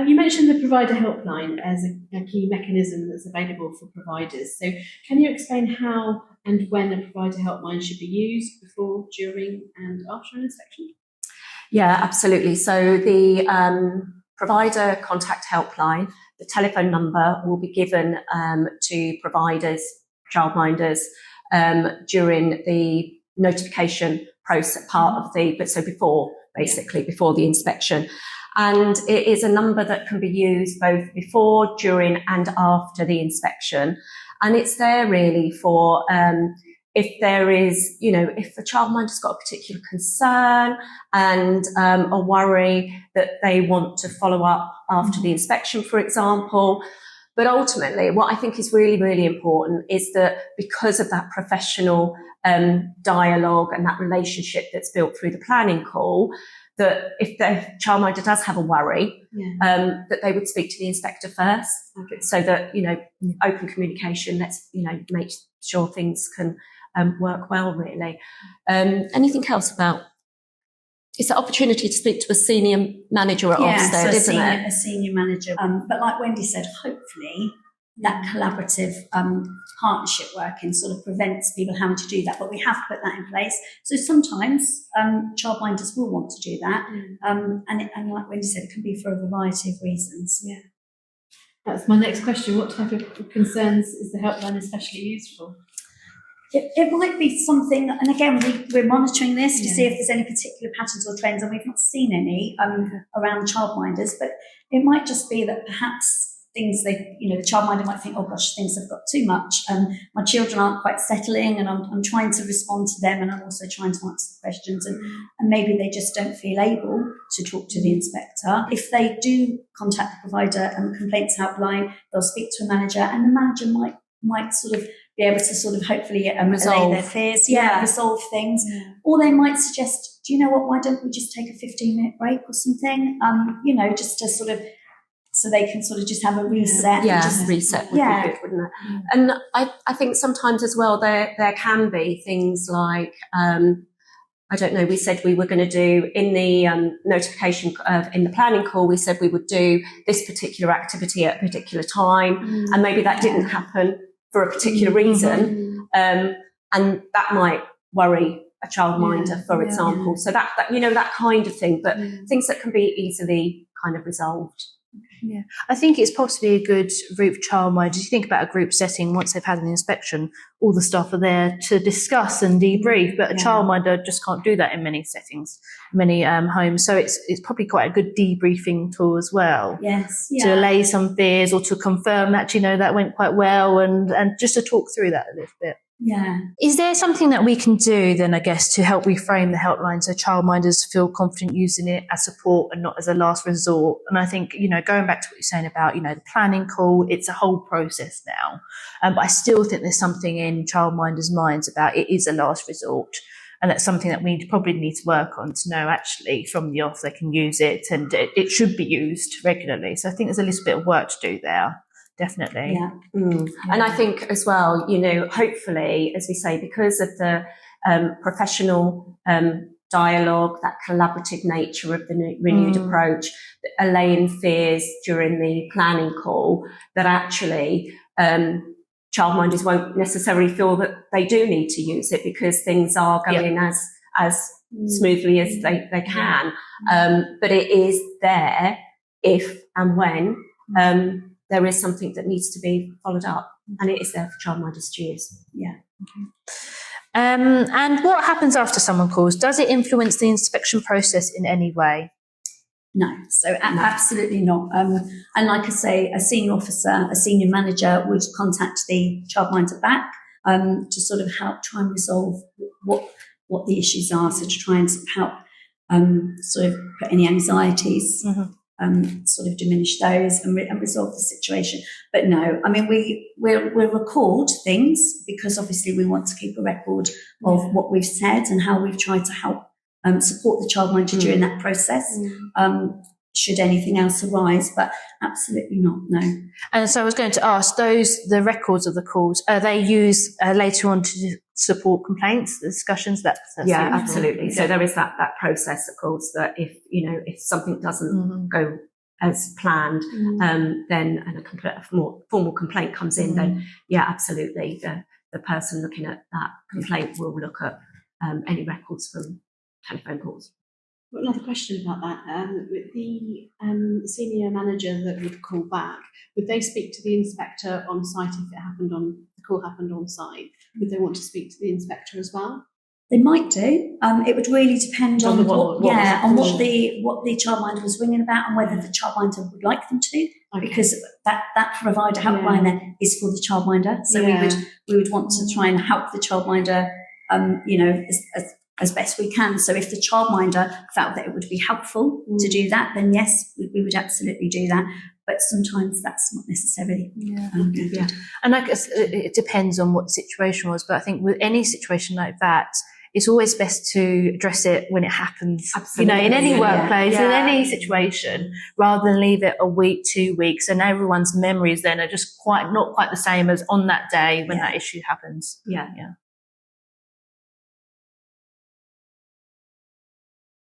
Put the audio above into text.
You mentioned the provider helpline as a key mechanism that's available for providers. So can you explain how and when a provider helpline should be used before, during and after an inspection? Yeah, absolutely. So the provider contact helpline, the telephone number will be given to providers, childminders, during the notification process part of the, but so before, basically before the inspection. And it is a number that can be used both before, during and after the inspection. And it's there really for, if there is, if a childminder's got a particular concern and a worry that they want to follow up after the inspection, for example. But ultimately, what I think is really, really important is that because of that professional dialogue and that relationship that's built through the planning call, that if the childminder does have a worry, that they would speak to the inspector first, so that, open communication, let's, make sure things can work well, really. Anything else about? It's an opportunity to speak to a senior manager at Ofsted, isn't it? A senior manager. But like Wendy said, hopefully that collaborative partnership working sort of prevents people having to do that. But we have put that in place. So sometimes childminders will want to do that. And like Wendy said, it can be for a variety of reasons. Yeah. That's my next question. What type of concerns is the helpline especially used for? It might be something, and again, we're monitoring this to see if there's any particular patterns or trends, and we've not seen any around childminders, but it might just be that perhaps things the childminder might think, oh gosh, things have got too much, my children aren't quite settling, and I'm trying to respond to them, and I'm also trying to answer the questions, and maybe they just don't feel able to talk to the inspector. If they do contact the provider and complaints helpline, they'll speak to a manager, and the manager might sort of be able to sort of hopefully allay their fears, resolve things. Or they might suggest, do you know what, why don't we just take a 15-minute break or something, just to sort of, so they can sort of just have a reset. Reset would be good, wouldn't it? And I think sometimes as well, there can be things like, I don't know, we said we were going to do in the notification, in the planning call, we said we would do this particular activity at a particular time, and maybe that didn't happen for a particular reason, and that might worry a childminder, for example. So that that kind of thing, but things that can be easily kind of resolved. Yeah, I think it's possibly a good route for childminders. You think about a group setting, once they've had an inspection, all the staff are there to discuss and debrief, but a childminder just can't do that in many settings, many homes. So it's probably quite a good debriefing tool as well. Yes. To allay some fears or to confirm that, that went quite well, and just to talk through that a little bit. Yeah. Is there something that we can do then, I guess, to help reframe the helpline so childminders feel confident using it as support and not as a last resort? And I think, going back to what you're saying about, the planning call, it's a whole process now. But I still think there's something in childminders' minds about it is a last resort. And that's something that we probably need to work on to know actually from the off they can use it, and it should be used regularly. So I think there's a little bit of work to do there. Definitely. And I think as well, hopefully, as we say, because of the professional dialogue, that collaborative nature of the renewed approach, allaying fears during the planning call, that actually childminders won't necessarily feel that they do need to use it because things are going as smoothly as they can. But it is there if and when there is something that needs to be followed up, and it is there for childminders to use. And what happens after someone calls? Does it influence the inspection process in any way? No, absolutely not. And like I say, a senior officer, a senior manager would contact the childminder back to sort of help try and resolve what the issues are, so to try and help sort of put any anxieties, sort of diminish those and resolve the situation. But no, I mean, we'll record things because obviously we want to keep a record of what we've said and how we've tried to help support the childminder during that process, should anything else arise, but absolutely not, no. And so I was going to ask, the records of the calls, are they used later on to support complaints, the discussions? Yeah, absolutely. So there is that process, of course, that if something doesn't go as planned, then and a more formal complaint comes in, then yeah, absolutely, the person looking at that complaint will look at any records from telephone calls. Got another question about that. With the senior manager that would call back, would they speak to the inspector on site if the call happened on site? Would they want to speak to the inspector as well? They might do. It would really depend on what the childminder was ringing about and whether the childminder would like them to, because that provider helpline then is for the childminder. So we would want to try and help the childminder, as best we can. So if the childminder felt that it would be helpful to do that, then yes, we would absolutely do that. But sometimes that's not necessarily. And I guess it depends on what the situation was. But I think with any situation like that, it's always best to address it when it happens. Absolutely. In any workplace, in any situation, rather than leave it a week, 2 weeks, and everyone's memories then are just not quite the same as on that day when that issue happens. Yeah.